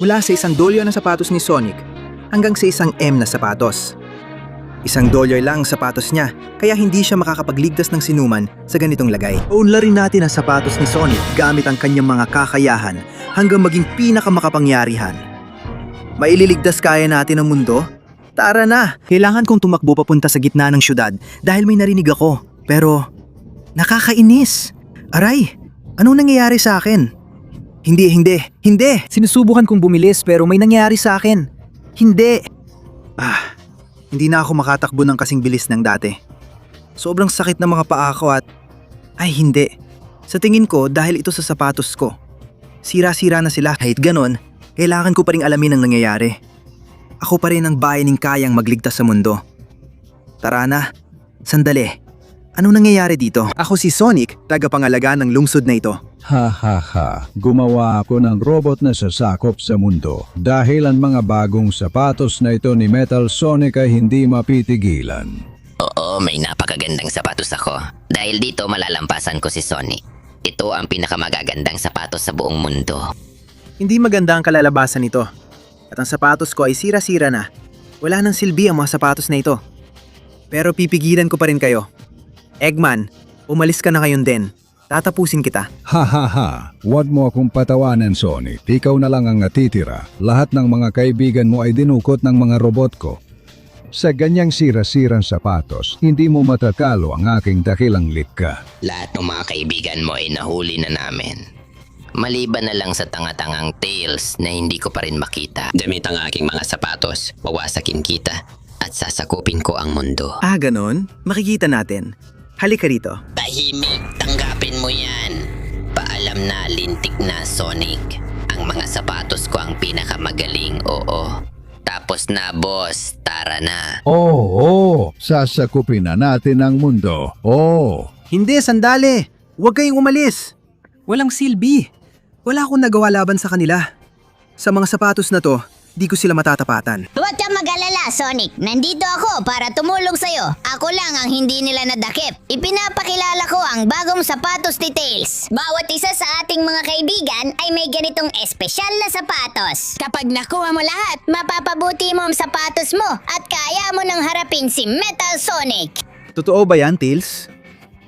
Mula sa $1 na sapatos ni Sonic hanggang sa $1 na sapatos. $1 lang ang sapatos niya, kaya hindi siya makakapagligtas ng sinuman sa ganitong lagay. Unlarin natin ang sapatos ni Sonic gamit ang kanyang mga kakayahan hanggang maging pinakamakapangyarihan. Maililigtas kaya natin ang mundo? Tara na! Kailangan kong tumakbo papunta sa gitna ng syudad dahil may narinig ako. Pero, nakakainis! Aray! Anong nangyayari sa akin? Hindi! Sinusubukan kong bumilis pero may nangyayari sa akin. Hindi! Hindi na ako makatakbo ng kasing bilis ng dati. Sobrang sakit ng mga paa ko at... Ay hindi. Sa tingin ko dahil ito sa sapatos ko. Sira-sira na sila. Kahit ganon, kailangan ko pa rin alamin ang nangyayari. Ako pa rin ang bayaning kayang magligtas sa mundo. Tara na. Sandali. Anong nangyayari dito? Ako si Sonic, tagapangalaga ng lungsod na ito. Gumawa ako ng robot na sasakop sa mundo dahil ang mga bagong sapatos na ito ni Metal Sonic ay hindi mapitigilan. Oo, may napakagandang sapatos ako. Dahil dito malalampasan ko si Sonic. Ito ang pinakamagagandang sapatos sa buong mundo. Hindi maganda ang kalalabasan nito. At ang sapatos ko ay sira-sira na. Wala nang silbi ang mga sapatos na ito. Pero pipigilan ko pa rin kayo. Eggman, umalis ka na ngayon din. Tatapusin kita. Huwag mo akong patawanan, Sonic. Ikaw na lang ang natitira. Lahat ng mga kaibigan mo ay dinukot ng mga robot ko. Sa ganyang sira-sirang sapatos, hindi mo matatalo ang aking dakilang likha. Lahat ng mga kaibigan mo ay nahuli na namin. Maliban na lang sa tanga-tangang Tails na hindi ko pa rin makita. Damit ang aking mga sapatos, wawasakin kita at sasakupin ko ang mundo. Ganon? Makikita natin. Halika rito. Tahimik, tanggapin mo yan. Paalam na, lintik na, Sonic. Ang mga sapatos ko ang pinakamagaling, oo. Tapos na, boss. Tara na. Oo, sasakupin na natin ang mundo. Oo. Hindi, sandali. Huwag kayong umalis. Walang silbi. Wala akong nagawa laban sa kanila. Sa mga sapatos na to, di ko sila matatapatan. Huwag kang mag-alala, Sonic. Nandito ako para tumulong sa'yo. Ako lang ang hindi nila nadakip. Ipinapakilala ko ang bagong sapatos ni Tails. Bawat isa sa ating mga kaibigan ay may ganitong espesyal na sapatos. Kapag nakuha mo lahat, mapapabuti mo ang sapatos mo at kaya mo nang harapin si Metal Sonic. Totoo ba yan, Tails?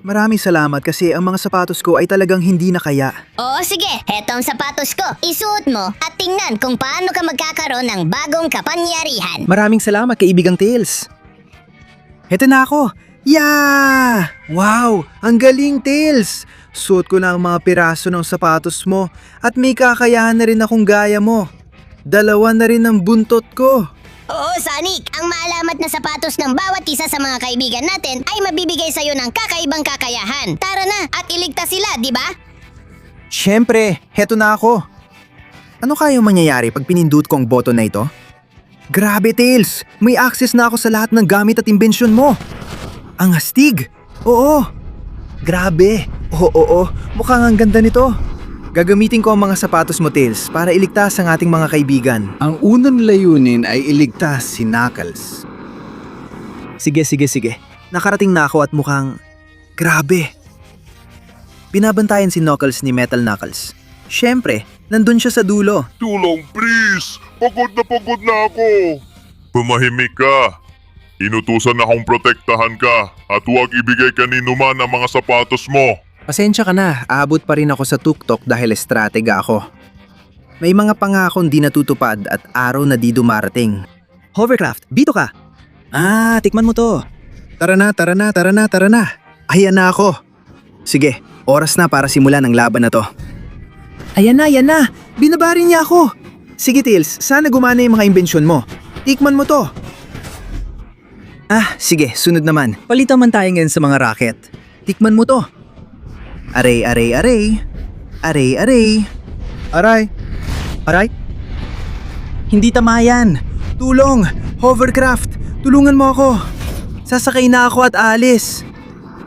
Maraming salamat kasi ang mga sapatos ko ay talagang hindi na kaya. Oo, sige. Heto ang sapatos ko. Isuot mo at tingnan kung paano ka magkakaroon ng bagong kapangyarihan. Maraming salamat, kaibigang Tails. Heto na ako. Yeah! Wow! Ang galing, Tails! Suot ko na ang mga piraso ng sapatos mo at may kakayahan na rin akong gaya mo. 2 na rin ang buntot ko. Oo, Sonic. Ang maalamat na sapatos ng bawat isa sa mga kaibigan natin ay mabibigay sa'yo ng kakaibang kakayahan. Tara na at iligtas sila, di ba? Siyempre, heto na ako. Ano kaya mangyayari pag pinindut ko ang button na ito? Grabe, Tails! May access na ako sa lahat ng gamit at imbensyon mo. Ang astig! Oo! Grabe! Oo, mukhang ang ganda nito. Gagamitin ko ang mga sapatos mo, Tails, para iligtas ang ating mga kaibigan. Ang unang layunin ay iligtas si Knuckles. Sige. Nakarating na ako at mukhang... Grabe! Binabantayan si Knuckles ni Metal Knuckles. Siyempre, nandun siya sa dulo. Tulong, please! Pagod na ako! Pumahimik ka! Inutusan akong protektahan ka at huwag ibigay kaninuman ang mga sapatos mo. Pasensya ka na, aabot pa rin ako sa tuktok dahil estratega ako. May mga pangakong di natutupad at araw na di dumarating. Hovercraft, bito ka! Tikman mo to. Tara na. Ayan na ako. Sige, oras na para simulan ang laban na to. Ayan na. Binabari niya ako. Sige, Tails, sana gumana yung mga imbensyon mo. Tikman mo to. Sige, sunod naman. Palitan man tayo ngayon sa mga racket. Tikman mo to. Aray. Hindi tamayan. Tulong! Hovercraft! Tulungan mo ako! Sasakay na ako at alis.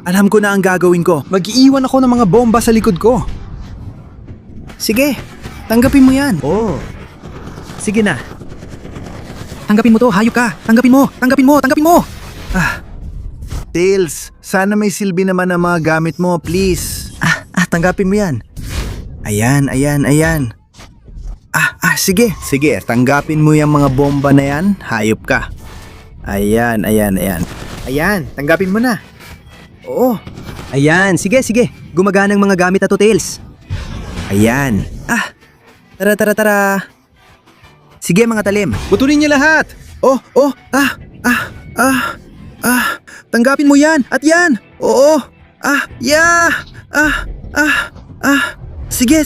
Alam ko na ang gagawin ko. Mag-iiwan ako ng mga bomba sa likod ko. Sige, tanggapin mo yan. Oo. Sige na. Tanggapin mo to, hayop ka. Tanggapin mo. Tails, sana may silbi naman ang mga gamit mo, please. Tanggapin mo yan. Ayan. Sige, tanggapin mo yung mga bomba na yan, hayop ka. Ayan. Ayan, tanggapin mo na. Oo. Ayan, sige. Gumagana ang mga gamit na to, Tails. Ayan. Tara. Sige mga talim, putulin niyo lahat. Tanggapin mo yan, at yan. Oo. Sige.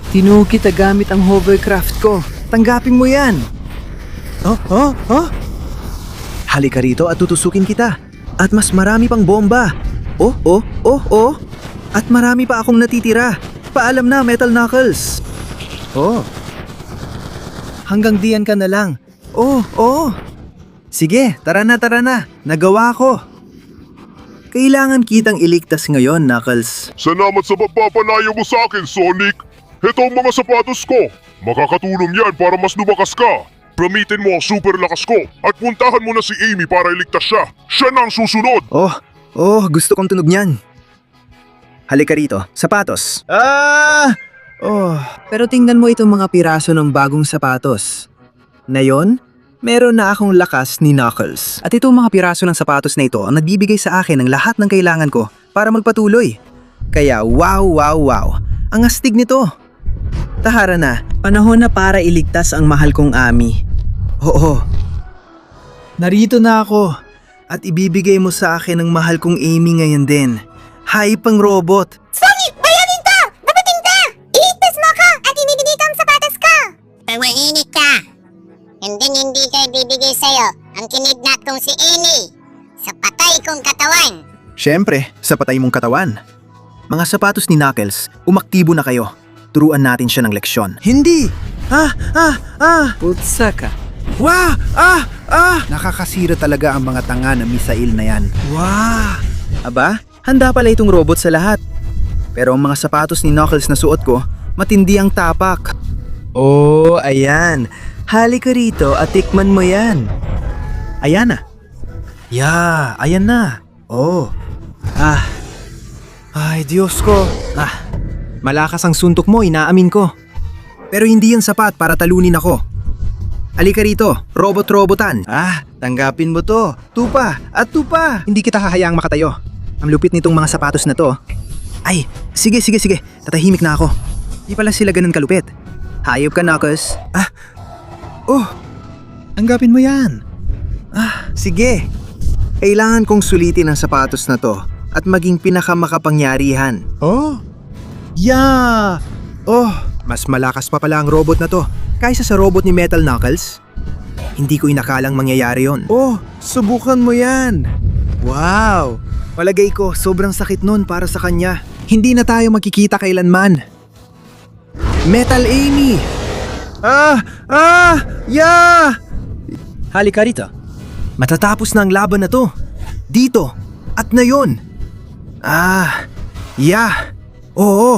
Tinukit na gamit ang hovercraft ko. Tanggapin mo yan. Halika rito at tutusukin kita. At mas marami pang bomba. At marami pa akong natitira. Paalam na, Metal Knuckles. Hanggang diyan ka na lang. Sige, tara na. Nagawa ko. Kailangan kitang iligtas ngayon, Knuckles. Salamat sa pagpapalayo mo sa akin, Sonic. Ito ang mga sapatos ko. Makakatulong yan para mas lumakas ka. Gamitin mo ang super lakas ko at puntahan mo na si Amy para iligtas siya. Siya na ang susunod. Gusto kong tunog niyan. Halika rito, sapatos. Pero tingnan mo itong mga piraso ng bagong sapatos. Ngayon, meron na akong lakas ni Knuckles. At itong mga piraso ng sapatos na ito ang nagbibigay sa akin ng lahat ng kailangan ko para magpatuloy. Kaya wow. Ang astig nito. Tahara na, panahon na para iligtas ang mahal kong Amy. Oo. Narito na ako at ibibigay mo sa akin ang mahal kong Amy ngayon din. Hay pang robot. Sonic, bayanin ka! Dapating ka! Iligtas mo ako at ibibigay ko ang sapatos ko! Pagmainit ka! Hindi ko ibibigay sa'yo ang kinidnap kong si Amy sa patay kong katawan. Siyempre, sa patay mong katawan. Mga sapatos ni Knuckles, umaktibo na kayo. Turuan natin siya ng leksyon. Hindi! Putsa ka. Nakakasira talaga ang mga tanga na misail na yan. Aba, handa pala itong robot sa lahat. Pero ang mga sapatos ni Knuckles na suot ko, matindi ang tapak. Ayan. Halika rito at tikman mo yan. Ayan na. Ayan na. Ay, Diyos ko. Malakas ang suntok mo, inaamin ko. Pero hindi yan sapat para talunin ako. Halika rito, robot-robotan. Tanggapin mo to. Tupa at tupa. Hindi kita hahayaang makatayo. Ang lupit nitong mga sapatos na to. Ay, sige. Tatahimik na ako. Di pala sila ganun kalupit. Hayop ka, Knuckles. Tanggapin mo yan. Sige. Kailangan kong sulitin ang sapatos na to at maging pinakamakapangyarihan. Mas malakas pa pala ang robot na to kaysa sa robot ni Metal Knuckles. Hindi ko inakalang mangyayari yon. Subukan mo yan. Wow! Palagay ko sobrang sakit nun para sa kanya. Hindi na tayo magkikita kailanman. Metal Amy! Halika rito. Matatapos na ang laban na to. Dito. At ngayon. Oo.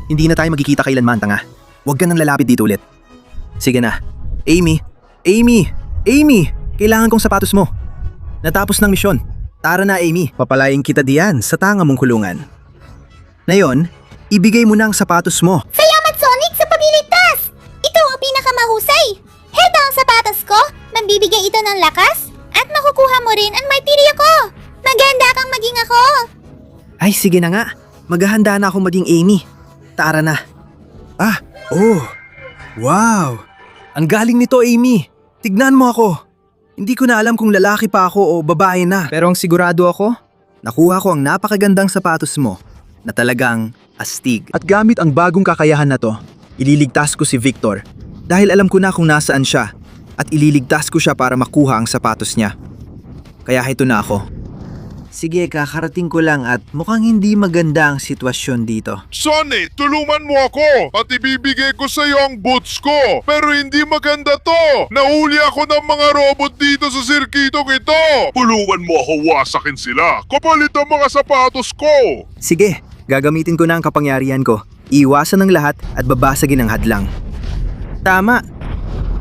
Hindi na tayo magkikita kailanman, tanga. Huwag ka nang lalapit dito ulit. Sige na. Amy! Kailangan kong sapatos mo. Natapos ng misyon. Tara na, Amy. Papalayin kita diyan sa tanga mong kulungan. Ngayon, ibigay mo na ang sapatos mo. Salamat, Sonic, sa pagliligtas! Ito ang pinakamahusay! Heto ang sapatos ko, magbibigay ito ng lakas, at makukuha mo rin ang martirya ko! Maganda kang maging ako! Ay, sige na nga. Maghahanda na akong maging Amy. Tara na. Wow! Ang galing nito, Amy. Tignan mo ako. Hindi ko na alam kung lalaki pa ako o babae na. Pero ang sigurado ako, nakuha ko ang napakagandang sapatos mo na talagang astig. At gamit ang bagong kakayahan na to, ililigtas ko si Victor dahil alam ko na kung nasaan siya at ililigtas ko siya para makuha ang sapatos niya. Kaya ito na ako. Sige, kakarating ko lang at mukhang hindi maganda ang sitwasyon dito. Sonic, tulungan mo ako at ibibigay ko sa iyo ang boots ko. Pero hindi maganda to. Nahuli ako ng mga robot dito sa sirkitong ito. Tulungan mo ako wasakin sila. Kapalit ang mga sapatos ko. Sige, gagamitin ko na ang kapangyarihan ko. Iwasan ng lahat at babasagin ang hadlang. Tama.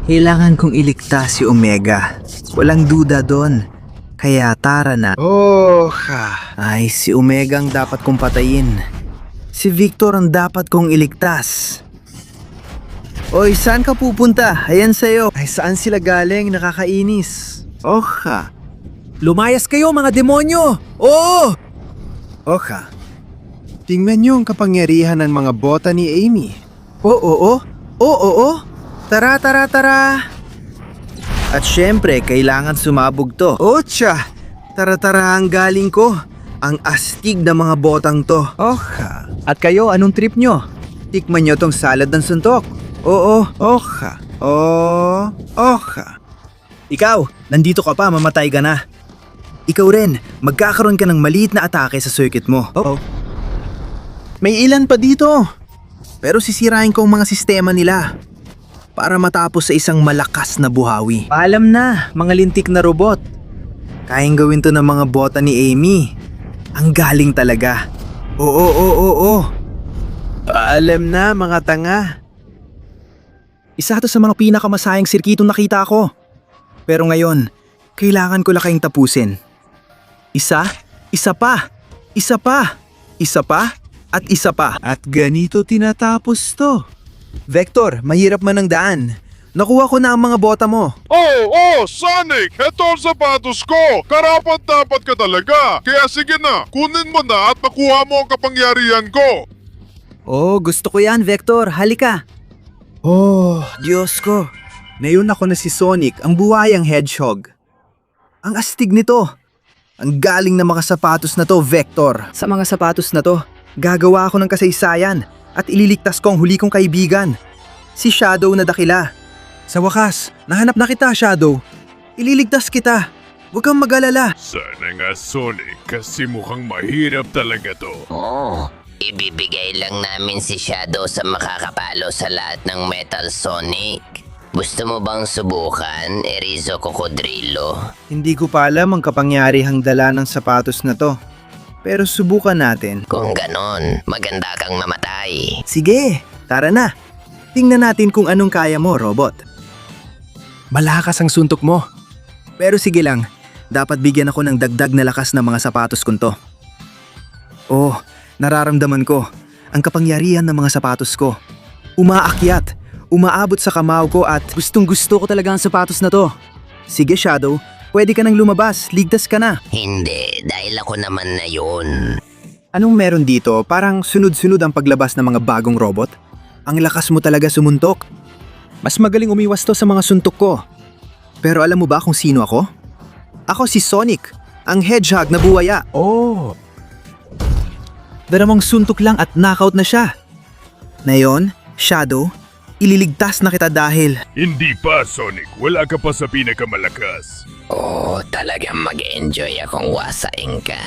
Kailangan kong iligtas si Omega. Walang duda doon. Kaya tara na. Ay, si Omega ang dapat kong patayin. Si Victor ang dapat kong iligtas. Oy, saan ka pupunta? Ayan sa'yo. Ay, saan sila galing? Nakakainis. Oha. Lumayas kayo, mga demonyo! Oo! Oha. Tingnan niyo ang kapangyarihan ng mga bota ni Amy. Oo. Tara. At syempre, kailangan sumabog to. Ocha! Tara, ang galing ko. Ang astig na mga botang to. Oha. At kayo, anong trip nyo? Tikman nyo tong salad ng suntok. Oo. Oha. Oh. Oha. Ikaw, nandito ka pa, mamatay ka na. Ikaw rin, magkakaroon ka ng maliit na atake sa circuit mo. Oo. May ilan pa dito. Pero sisirain ko ang mga sistema nila para matapos sa isang malakas na buhawi. Paalam na, mga lintik na robot. Kayang gawin to ng mga bota ni Amy. Ang galing talaga. Oo. Paalam na, mga tanga. Isa to sa mga pinakamasayang sirkitong nakita ko. Pero ngayon, kailangan ko lang kayong tapusin. Isa pa, at isa pa. At ganito tinatapos to. Vector, mahirap man ang daan. Nakuha ko na ang mga bota mo. Oh, Sonic! Ito ang sapatos ko! Karapat dapat ka talaga! Kaya sige na, kunin mo na at makuha mo ang kapangyarihan ko! Oh, gusto ko yan, Vector. Halika. Oh, Diyos ko. Ngayon ako na si Sonic, ang buhayang hedgehog. Ang astig nito. Ang galing na mga sapatos na to, Vector. Sa mga sapatos na to, gagawa ako ng kasaysayan at ililigtas ko ang huli kong kaibigan. Si Shadow na dakila. Sa wakas, nahanap na kita, Shadow. Ililigtas kita. Huwag kang mag-alala. Sana nga, Sonic, kasi mukhang mahirap talaga to. Oo, ibibigay lang namin si Shadow sa makakapalo sa lahat ng Metal Sonic. Gusto mo bang subukan, Erizo Cocodrilo? Hindi ko pa alam ang kapangyarihang dala ng sapatos na to. Pero subukan natin. Kung ganon, maganda kang mamatay. Sige, tara na. Tingnan natin kung anong kaya mo, robot. Malakas ang suntok mo. Pero sige lang, dapat bigyan ako ng dagdag na lakas ng mga sapatos kong to. Oh, nararamdaman ko ang kapangyarihan ng mga sapatos ko. Umaakyat, umaabot sa kamao ko at gustong gusto ko talaga ang sapatos na to. Sige, Shadow, pwede ka nang lumabas, ligtas ka na. Hindi, dahil ako naman na yun. Anong meron dito? Parang sunod-sunod ang paglabas ng mga bagong robot? Ang lakas mo talaga sumuntok. Mas magaling umiwas to sa mga suntok ko. Pero alam mo ba kung sino ako? Ako si Sonic, ang hedgehog na buwaya. Oh. Daramang suntok lang at knockout na siya. Ngayon, Shadow, ililigtas na kita dahil... Hindi pa, Sonic. Wala ka pa sa pinakamalakas. Oo, talagang mag-enjoy akong wasain ka.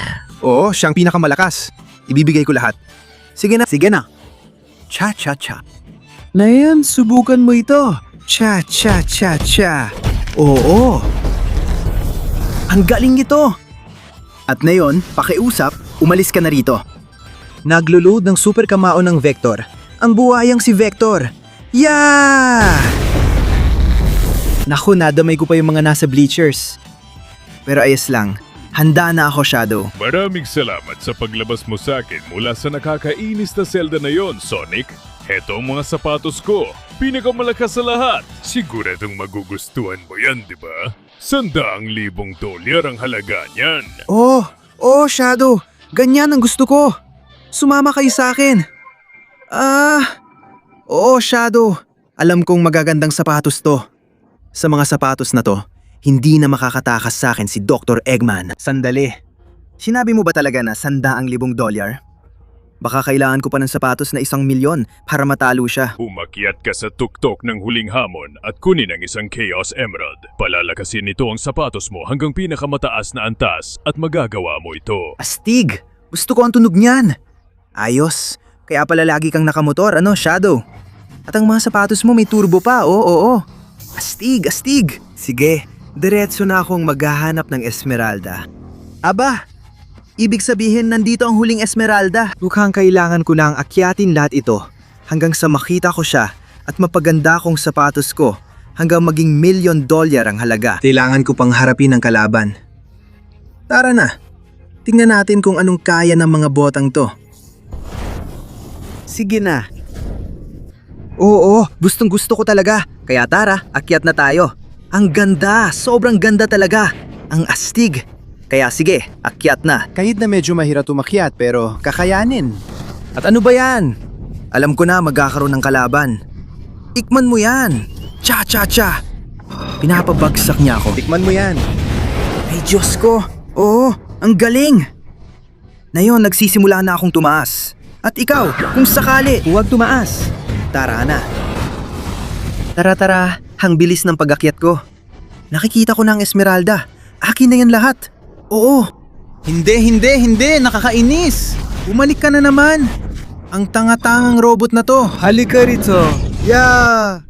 Oo, siyang pinakamalakas. Ibibigay ko lahat. Sige na. Cha-cha-cha. Nayan, subukan mo ito. Cha-cha-cha-cha. Oo. Ang galing ito. At ngayon, pakiusap, umalis ka na rito. Nagluluod ng super kamao ng Vector. Ang buhayang si Vector. Yeah! Naku, nadamay ko pa yung mga nasa bleachers. Pero ayos lang. Handa na ako, Shadow. Maraming salamat sa paglabas mo sa akin mula sa nakakainis na selda na yon, Sonic. Heto ang mga sapatos ko. Pinakamalakas sa lahat. Siguradong magugustuhan mo yan, di ba? $100,000 ang halaga niyan. Oh, Shadow. Ganyan ang gusto ko. Sumama kayo sa akin. Oo, Shadow. Alam kong magagandang sapatos to. Sa mga sapatos na to, hindi na makakatakas sa akin si Dr. Eggman. Sandali. Sinabi mo ba talaga na $100,000? Baka kailangan ko pa ng sapatos na 1,000,000 para matalo siya. Umakyat ka sa tuktok ng huling hamon at kunin ang isang Chaos Emerald. Palalakasin nito ang sapatos mo hanggang pinakamataas na antas at magagawa mo ito. Astig! Gusto ko ang tunog niyan. Ayos. Kaya pala lagi kang nakamotor, Shadow? At ang mga sapatos mo may turbo pa, oo. Astig! Sige, diretso na akong maghahanap ng Esmeralda. Aba! Ibig sabihin nandito ang huling Esmeralda. Mukhang kailangan ko lang akyatin lahat ito hanggang sa makita ko siya at mapaganda kong sapatos ko hanggang maging $1,000,000 ang halaga. Kailangan ko pang harapin ang kalaban. Tara na. Tingnan natin kung anong kaya ng mga botang to. Sige na. Oo, gustong gusto ko talaga. Kaya tara, akyat na tayo. Ang ganda, sobrang ganda talaga. Ang astig. Kaya sige, akyat na. Kahit na medyo mahirap umakyat pero kakayanin. At ano ba yan? Alam ko na magkakaroon ng kalaban. Tikman mo yan. Cha-cha-cha. Pinapabagsak niya ako. Tikman mo yan. Ay Diyos ko. Oo, ang galing. Ngayon, nagsisimula na akong tumaas. At ikaw, kung sakali, huwag tumaas. Tara na. Tara, hang bilis ng pag-akyat ko. Nakikita ko na ang Esmeralda. Akin na yan lahat. Oo. Hindi, nakakainis. Bumalik ka na naman. Ang tanga-tangang robot na to. Halika rito. Yeah!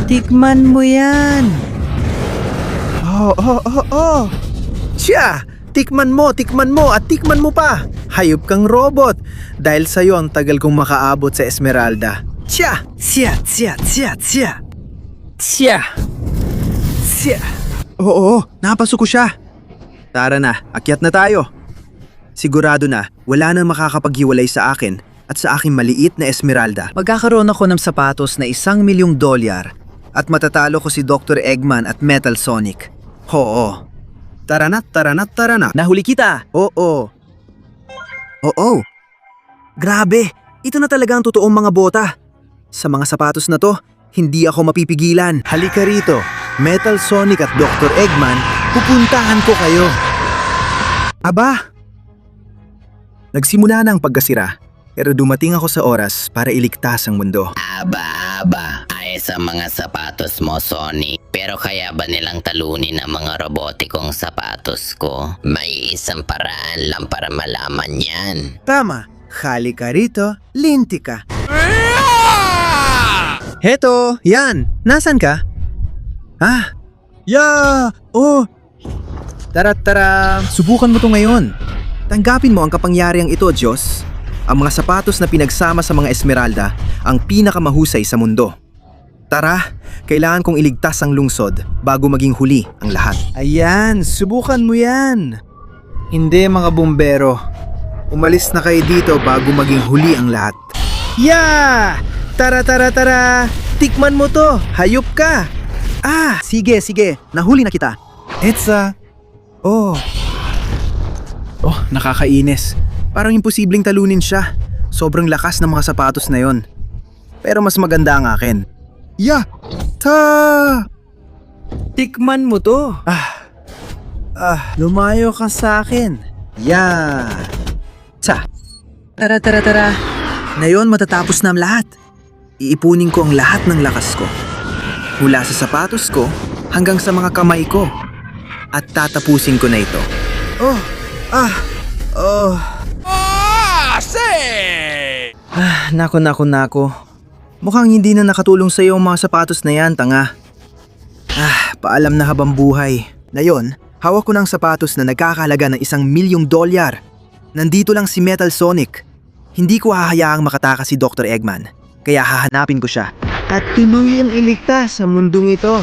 Tikman mo yan. Oh. Siya! Tikman mo at tikman mo pa. Hayop kang robot. Dahil sa'yo ang tagal kong makaabot sa Esmeralda. Siya! Oo, napasok ko siya. Tara na, akyat na tayo. Sigurado na, wala nang makakapaghiwalay sa akin at sa aking maliit na Esmeralda. Magkakaroon ako ng sapatos na $1,000,000 at matatalo ko si Dr. Eggman at Metal Sonic. Oo. Tara na. Nahuli kita. Oo. Grabe, ito na talaga ang totoong mga bota. Sa mga sapatos na to, hindi ako mapipigilan. Halika rito. Metal Sonic at Dr. Eggman, pupuntahan ko kayo. Aba! Nagsimula na ang pagkasira, pero dumating ako sa oras para iligtas ang mundo. Aba, ayos ang mga sapatos mo, Sonic. Pero kaya ba nilang talunin ang mga robotikong sapatos ko? May isang paraan lang para malaman yan. Tama, halika rito, linti ka. Heto, yan, nasan ka? Oh! Tara, subukan mo to ngayon. Tanggapin mo ang kapangyariang ito, Diyos. Ang mga sapatos na pinagsama sa mga Esmeralda ang pinakamahusay sa mundo. Tara, kailangan kong iligtas ang lungsod bago maging huli ang lahat. Ayan, subukan mo yan. Hindi mga bumbero. Umalis na kayo dito bago maging huli ang lahat. Yeah! Tara! Tikman mo to! Hayop ka! Sige. Nahuli na kita. Etsa. Oh, nakakainis. Parang imposibleng talunin siya. Sobrang lakas ng mga sapatos na yon. Pero mas maganda ang akin. Tikman mo to. Lumayo ka sa akin. Tara. Ngayon matatapos na ang lahat. Iipunin ko ang lahat ng lakas ko. Mula sa sapatos ko hanggang sa mga kamay ko. At tatapusin ko na ito. Nako. Mukhang hindi na nakatulong sa'yo ang mga sapatos na yan, tanga. Paalam na habang buhay. Ngayon, hawak ko ng sapatos na nagkakahalaga ng $1,000,000. Nandito lang si Metal Sonic. Hindi ko hahayaang makatakas si Dr. Eggman. Kaya hahanapin ko siya. At tuluyang iligtas sa mundong ito.